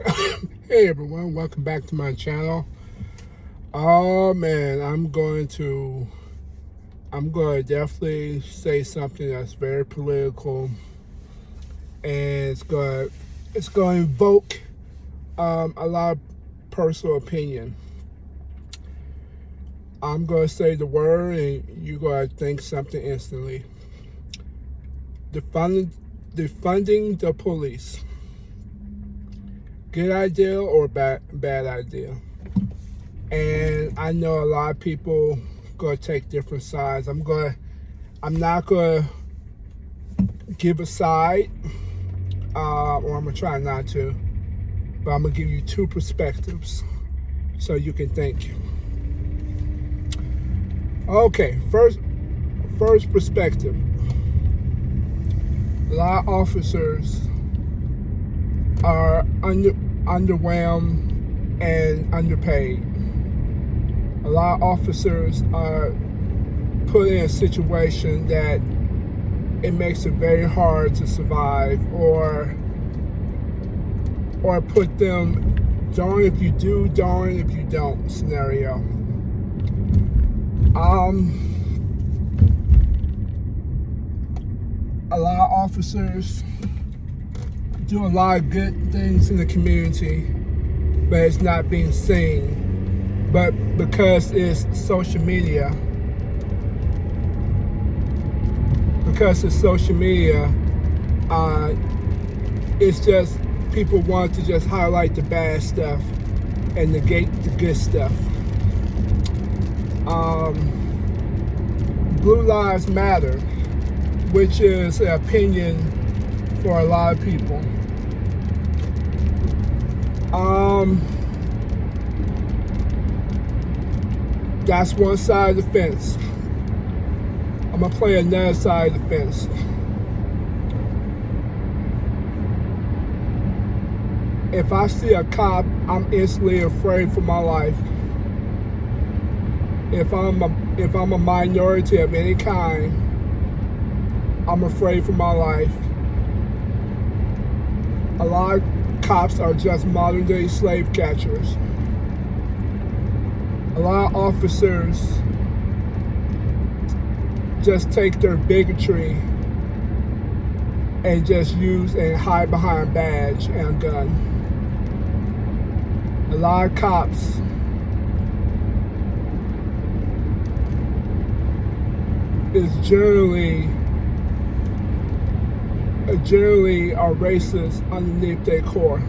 Hey everyone, welcome back to my channel. Oh man, I'm going to definitely say something that's very political, and it's going to invoke a lot of personal opinion. I'm going to say the word, and you're going to think something instantly. Defunding the police. Good idea or bad idea? And I know a lot of people gonna take different sides. I'm not gonna give a side, or I'm gonna try not to, but I'm gonna give you two perspectives so you can think. Okay, first perspective. A lot of officers are underwhelmed and underpaid. A lot of officers are put in a situation that it makes it very hard to survive, or put them darn if you do, darn if you don't scenario. A lot of officers do a lot of good things in the community, but it's not being seen. But because it's social media, it's just people want to just highlight the bad stuff and negate the good stuff. Blue Lives Matter, which is an opinion for a lot of people. That's one side of the fence. I'm gonna play another side of the fence. If I see a cop, I'm instantly afraid for my life. If I'm a minority of any kind, I'm afraid for my life. A lot of cops are just modern day slave catchers. A lot of officers just take their bigotry and just use and hide behind a badge and a gun. A lot of cops is generally are racist underneath their core.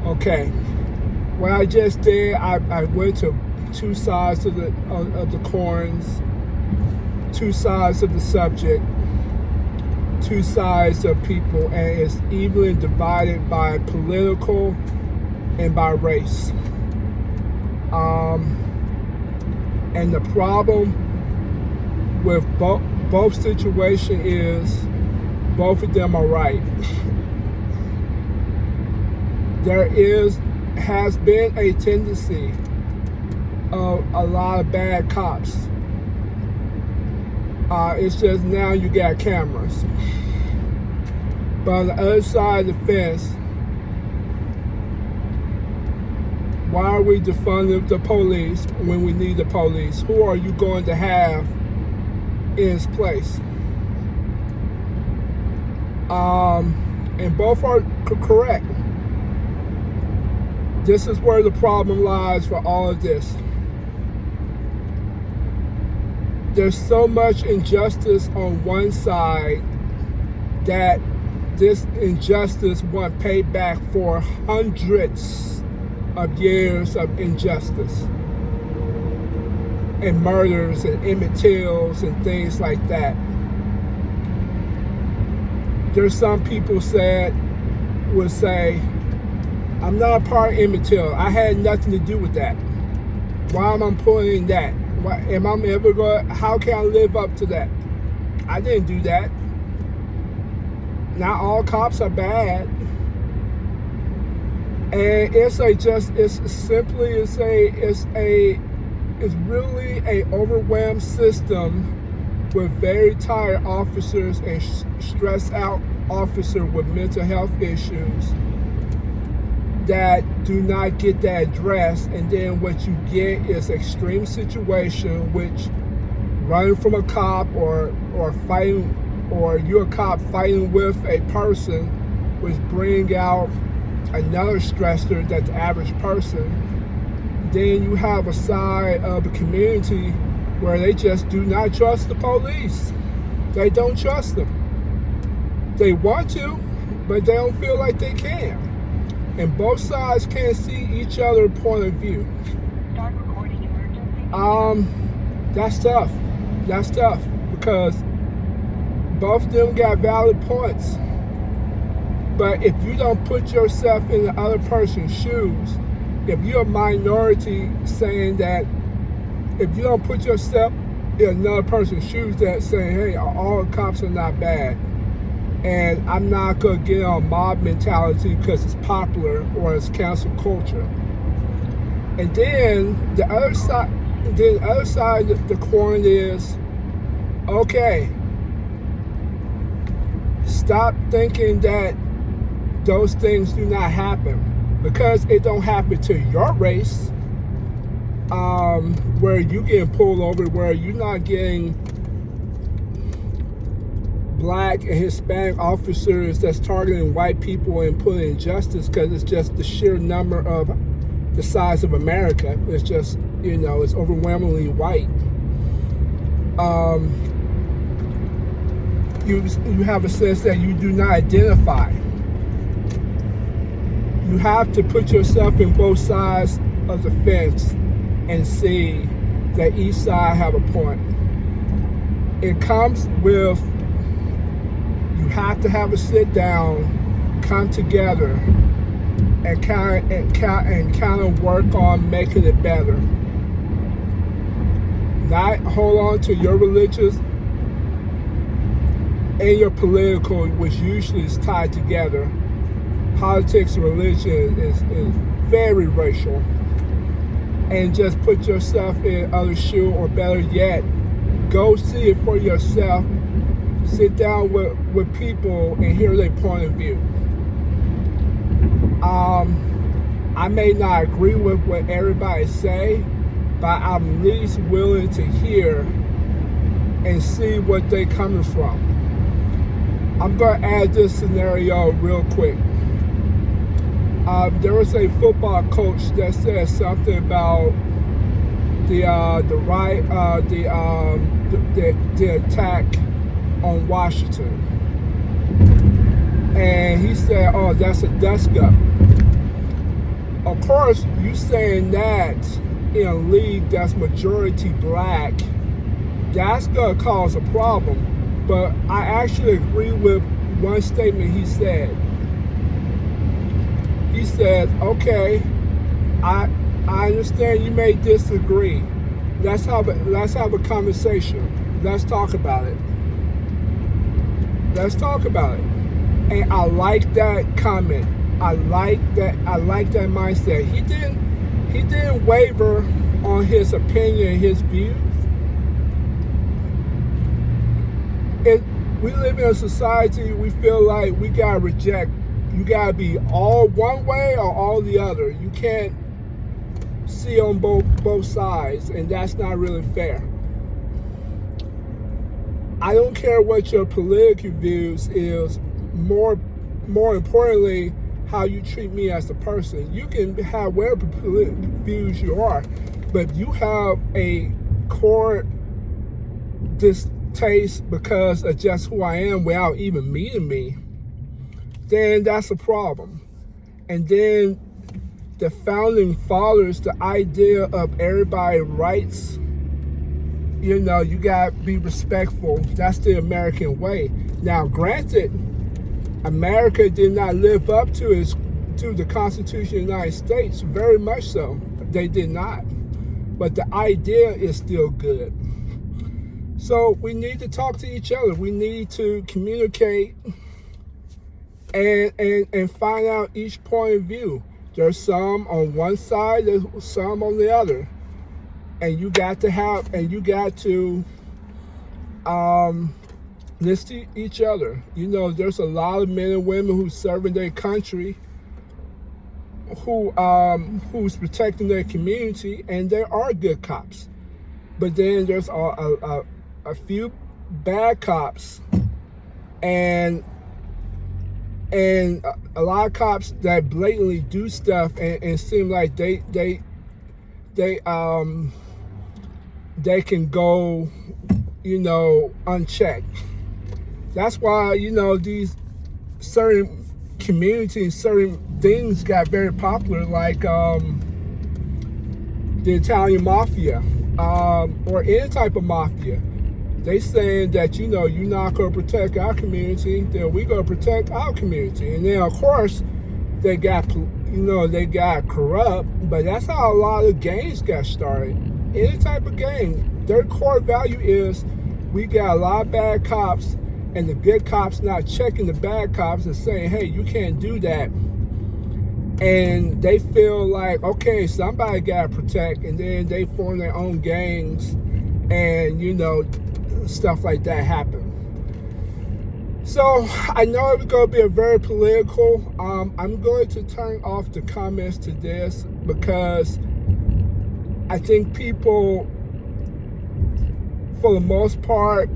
Okay, what I just did, I went to two sides of the coins, two sides of the subject, two sides of people, and it's evenly divided by political and by race. And the problem with both situations is both of them are right. There has been a tendency of a lot of bad cops. It's just now you got cameras. But on the other side of the fence, why are we defunding the police when we need the police? Who are you going to have in its place? And both are correct. This is where the problem lies for all of this. There's so much injustice on one side that this injustice won't pay back for hundreds of years of injustice and murders and Emmett Tills and things like that. There's some people would say, I'm not a part of Emmett Till. I had nothing to do with that. Why am I pulling that? How can I live up to that? I didn't do that. Not all cops are bad. And it's really a overwhelmed system with very tired officers and stressed out officer with mental health issues that do not get that addressed, and then what you get is extreme situation, which running from a cop or fighting, or you're a cop fighting with a person, which bring out another stressor that the average person. Then you have a side of the community where they just do not trust the police. They don't trust them. They want to, but they don't feel like they can. And both sides can't see each other's point of view. Start recording emergency. That's tough. That's tough because both of them got valid points. But if you don't put yourself in the other person's shoes, if you're a minority saying that, if you don't put yourself in another person's shoes that saying, hey, all cops are not bad, and I'm not going to get on mob mentality because it's popular or it's cancel culture. And then the other side of the coin is, okay, stop thinking that those things do not happen, because it don't happen to your race, where you getting pulled over, where you're not getting Black and Hispanic officers that's targeting white people and putting in justice, because it's just the sheer number of the size of America. It's just, it's overwhelmingly white. You have a sense that you do not identify. You have to put yourself in both sides of the fence and see that each side have a point. It comes with, you have to have a sit down, come together, and kind of work on making it better. Not hold on to your religious and your political, which usually is tied together. Politics and religion is very racial. And just put yourself in other shoe, or better yet, go see it for yourself. Sit down with people and hear their point of view. I may not agree with what everybody say, but I'm at least willing to hear and see what they're coming from. I'm going to add this scenario real quick. There was a football coach that said something about the attack on Washington, and he said, "Oh, that's a dust up." Of course, you saying that in a league that's majority Black, that's gonna cause a problem. But I actually agree with one statement he said. He said, okay, I understand you may disagree. Let's have a conversation. Let's talk about it. Let's talk about it. And I like that comment. I like that mindset. He didn't waver on his opinion, his views. We live in a society, we feel like we gotta reject. You gotta be all one way or all the other. You can't see on both sides, and that's not really fair. I don't care what your political views is. More importantly, how you treat me as a person. You can have whatever political views you are, but if you have a core distaste because of just who I am without even meeting me, then that's a problem. And then the founding fathers, the idea of everybody's rights, you gotta be respectful. That's the American way. Now, granted, America did not live up to the Constitution of the United States, very much so. They did not. But the idea is still good. So we need to talk to each other. We need to communicate and find out each point of view. There's some on one side, there's some on the other. And you got to listen to each other. There's a lot of men and women who serve in their country who's protecting their community, and there are good cops. But then there's a few bad cops, and a lot of cops that blatantly do stuff and seem like they can go, unchecked. That's why, these certain communities, certain things got very popular, like the Italian mafia, or any type of mafia. They saying that, you're not going to protect our community, then we going to protect our community. And then, of course, they got corrupt, but that's how a lot of gangs got started. Any type of gang, their core value is we got a lot of bad cops, and the good cops not checking the bad cops and saying, hey, you can't do that. And they feel like, okay, somebody got to protect, and then they form their own gangs, and, stuff like that happen. So I know it's going to be a very political. I'm going to turn off the comments to this because I think people, for the most part,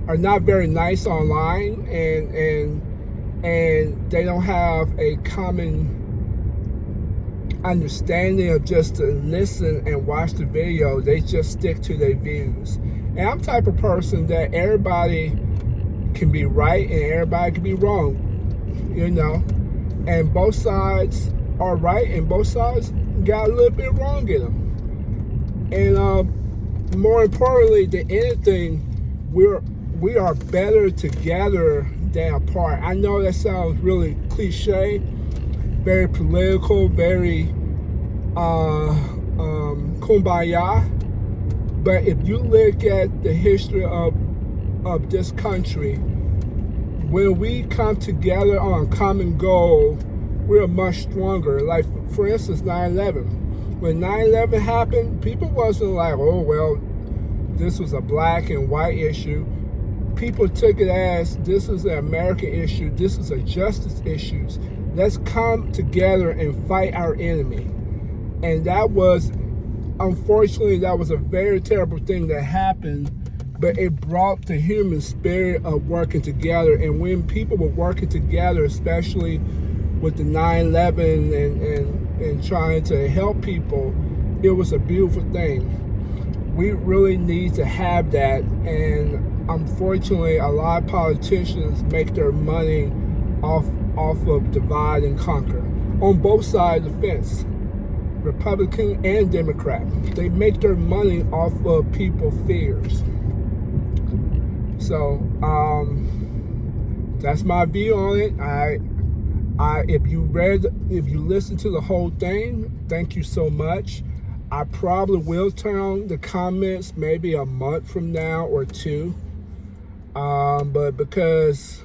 are not very nice online, and they don't have a common understanding of just to listen and watch the video. They just stick to their views. And I'm the type of person that everybody can be right and everybody can be wrong, and both sides are right and both sides got a little bit wrong in them. And more importantly than anything, we are better together than apart. I know that sounds really cliche, very political, very kumbaya. But if you look at the history of this country, when we come together on a common goal, we're much stronger. Like, for instance, 9/11. When 9/11 happened, people wasn't like, oh, well, this was a black and white issue. People took it as, this is an American issue, this is a justice issue. Let's come together and fight our enemy. And that was, unfortunately, that was a very terrible thing that happened, but it brought the human spirit of working together. And when people were working together, especially with the 9/11 and trying to help people, it was a beautiful thing. We really need to have that. And unfortunately, a lot of politicians make their money off of divide and conquer on both sides of the fence, Republican and Democrat. They make their money off of people's fears. So that's my view on it. If you listened to the whole thing, thank you so much. I probably will turn on the comments maybe a month from now or two. But because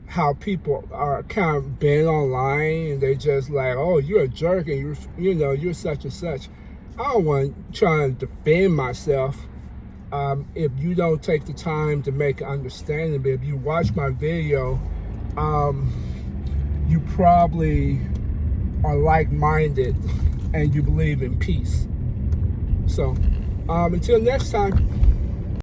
how people are kind of bent online and they just like, oh, you're a jerk and you're such and such. I don't want to try and defend myself if you don't take the time to make an understanding. But if you watch my video, you probably are like-minded and you believe in peace. So until next time.